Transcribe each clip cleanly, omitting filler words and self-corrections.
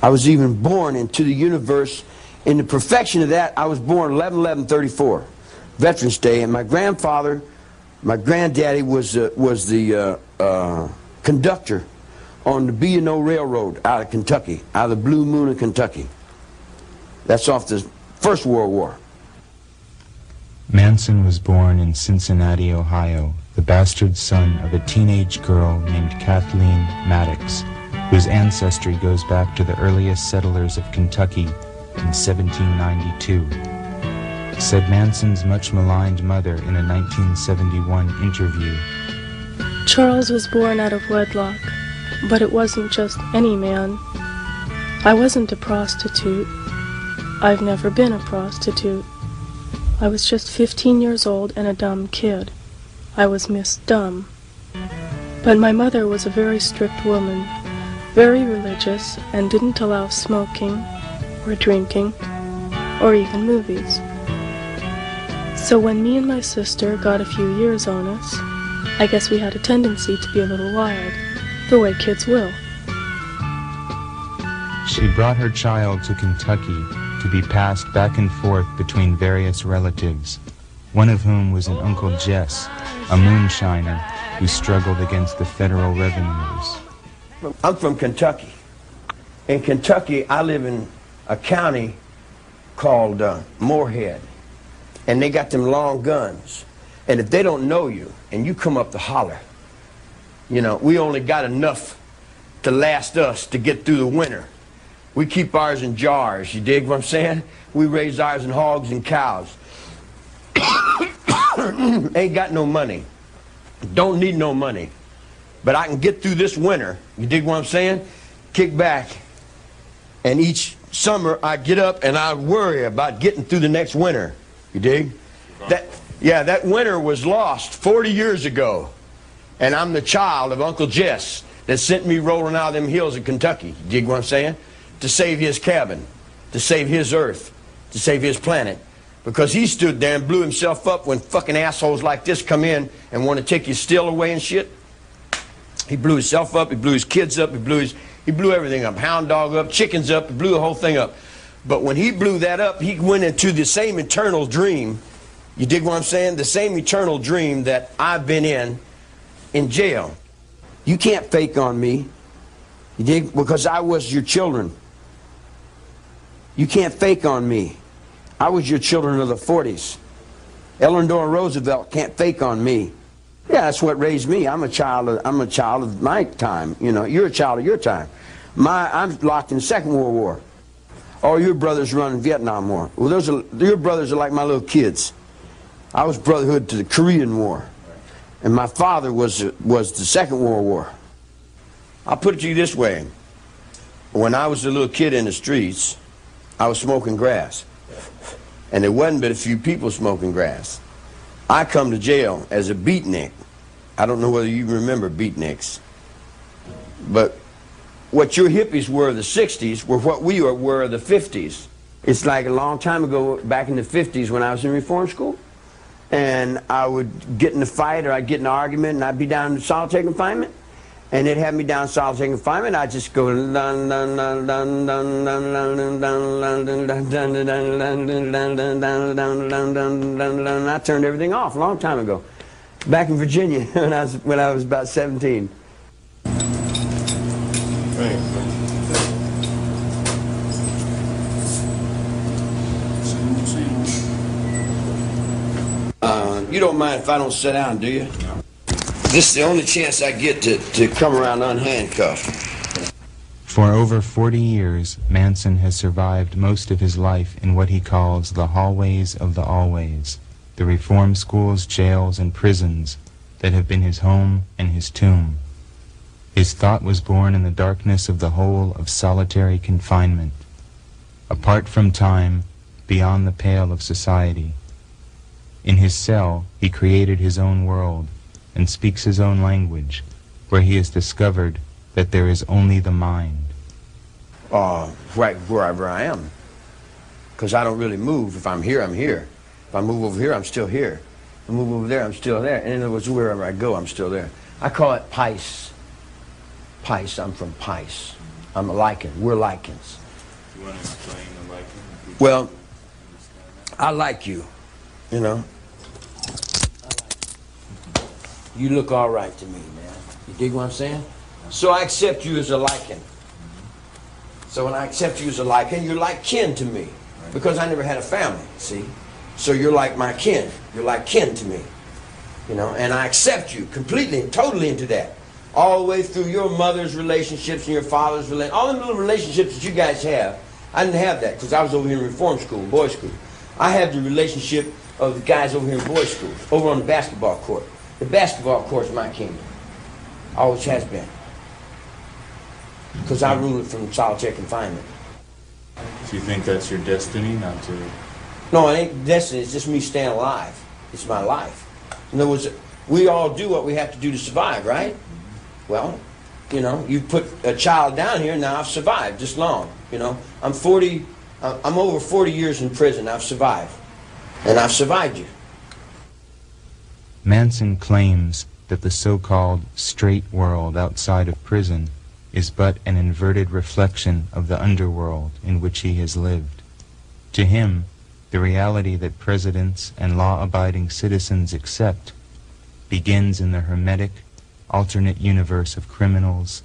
I was even born into the universe. In the perfection of that, I was born 11/11/34, Veterans Day, and my grandfather, my granddaddy was the conductor on the B&O Railroad out of Kentucky, out of the Blue Moon of Kentucky. That's off the First World War. Manson was born in Cincinnati, Ohio, the bastard son of a teenage girl named Kathleen Maddox, whose ancestry goes back to the earliest settlers of Kentucky in 1792, said Manson's much maligned mother in a 1971 interview. Charles was born out of wedlock, but it wasn't just any man. I wasn't a prostitute. I've never been a prostitute. I was just 15 years old and a dumb kid. I was Miss Dumb. But my mother was a very strict woman, very religious, and didn't allow smoking, or drinking, or even movies. So when me and my sister got a few years on us, I guess we had a tendency to be a little wild, the way kids will. She brought her child to Kentucky to be passed back and forth between various relatives, one of whom was an Uncle Jess, a moonshiner who struggled against the federal revenues. I'm from Kentucky. In Kentucky, I live in a county called Moorhead, and they got them long guns. And if they don't know you, and you come up to holler, you know, we only got enough to last us to get through the winter. We keep ours in jars, you dig what I'm saying? We raise ours in hogs and cows. Ain't got no money. Don't need no money. But I can get through this winter, you dig what I'm saying? Kick back. And each summer I get up and I worry about getting through the next winter, you dig? That winter was lost 40 years ago. And I'm the child of Uncle Jess that sent me rolling out of them hills of Kentucky, you dig what I'm saying? To save his cabin, to save his earth, to save his planet. Because he stood there and blew himself up when fucking assholes like this come in and want to take your steel away and shit. He blew himself up, he blew his kids up, he blew everything up. Hound dog up, chickens up, he blew the whole thing up. But when he blew that up, he went into the same eternal dream, you dig what I'm saying? The same eternal dream that I've been in jail. You can't fake on me, you dig? Because I was your children. You can't fake on me. I was your children of the 40s. Eleanor Roosevelt can't fake on me. Yeah, that's what raised me. I'm a child of my time. You know, you're a child of your time. I'm locked in the Second World War. All your brothers run in Vietnam War. Well, your brothers are like my little kids. I was brotherhood to the Korean War, and my father was the Second World War. I'll put it to you this way: when I was a little kid in the streets, I was smoking grass. And there wasn't but a few people smoking grass. I come to jail as a beatnik. I don't know whether you remember beatniks. But what your hippies were of the 60s were what we were of the 50s. It's like a long time ago, back in the 50s when I was in reform school. And I would get in a fight or I'd get in an argument and I'd be down in solitary confinement. And they'd have me down in solitary confinement. I'd just go dun dun dun dun dun dun dun dun dun dun dun dun. I turned everything off a long time ago, back in Virginia when I was about 17. You don't mind if I don't sit down, do you? This is the only chance I get to come around unhandcuffed. For over 40 years, Manson has survived most of his life in what he calls the hallways of the always, the reform schools, jails, and prisons that have been his home and his tomb. His thought was born in the darkness of the hole of solitary confinement, apart from time, beyond the pale of society. In his cell, he created his own world and speaks his own language, where he has discovered that there is only the mind. Right wherever I am. Because I don't really move. If I'm here, I'm here. If I move over here, I'm still here. If I move over there, I'm still there. In other words, wherever I go, I'm still there. I call it Pice. Pice, I'm from Pice. I'm a lichen. We're lichens. You want to explain the lichen? Well, I like you, you know. You look all right to me, man. You dig what I'm saying? So I accept you as a lichen. So when I accept you as a lichen, you're like kin to me. Because I never had a family, see? So you're like my kin. You're like kin to me. You know, and I accept you completely and totally into that. All the way through your mother's relationships and your father's relationships. All the little relationships that you guys have. I didn't have that because I was over here in reform school, boys' school. I have the relationship of the guys over here in boys' school, over on the basketball court. The basketball court is my kingdom. Always has been. Because I rule it from solitary confinement. Do you think that's your destiny, not to... No, it ain't destiny, it's just me staying alive. It's my life. In other words, we all do what we have to do to survive, right? Well, you know, you put a child down here, now I've survived this long, you know. I'm over 40 years in prison, I've survived. And I've survived you. Manson claims that the so-called straight world outside of prison is but an inverted reflection of the underworld in which he has lived. To him, the reality that presidents and law-abiding citizens accept begins in the hermetic, alternate universe of criminals,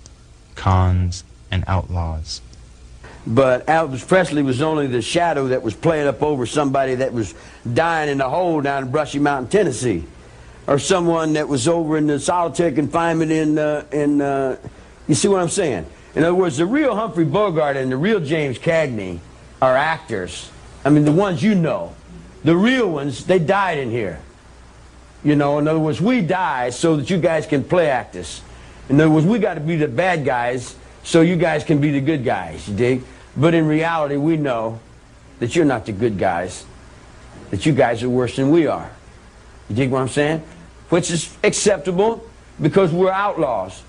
cons, and outlaws. But Elvis Presley was only the shadow that was playing up over somebody that was dying in a hole down in Brushy Mountain, Tennessee. Or someone that was over in the solitary confinement you see what I'm saying? In other words, the real Humphrey Bogart and the real James Cagney are actors. I mean, the ones you know. The real ones, they died in here. You know, in other words, we die so that you guys can play act us. In other words, we got to be the bad guys so you guys can be the good guys, you dig? But in reality, we know that you're not the good guys. That you guys are worse than we are. You dig what I'm saying? Which is acceptable because we're outlaws.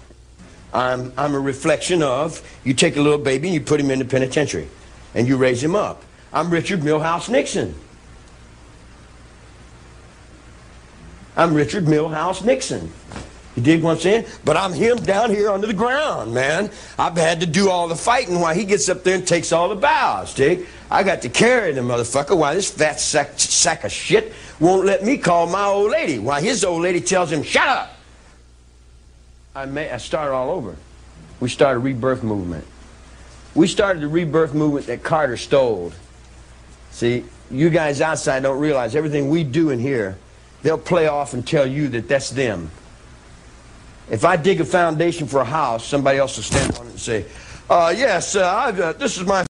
I'm a reflection of, you take a little baby and you put him in the penitentiary and you raise him up. I'm Richard Milhouse Nixon. I'm Richard Milhouse Nixon. You dig what I'm saying? But I'm him down here under the ground, man. I've had to do all the fighting while he gets up there and takes all the bows, dig? I got to carry the motherfucker while this fat sack of shit won't let me call my old lady. While his old lady tells him, shut up! I started all over. We started a rebirth movement. We started the rebirth movement that Carter stole. See, you guys outside don't realize everything we do in here, they'll play off and tell you that that's them. If I dig a foundation for a house, somebody else will stand on it and say, yes, this is my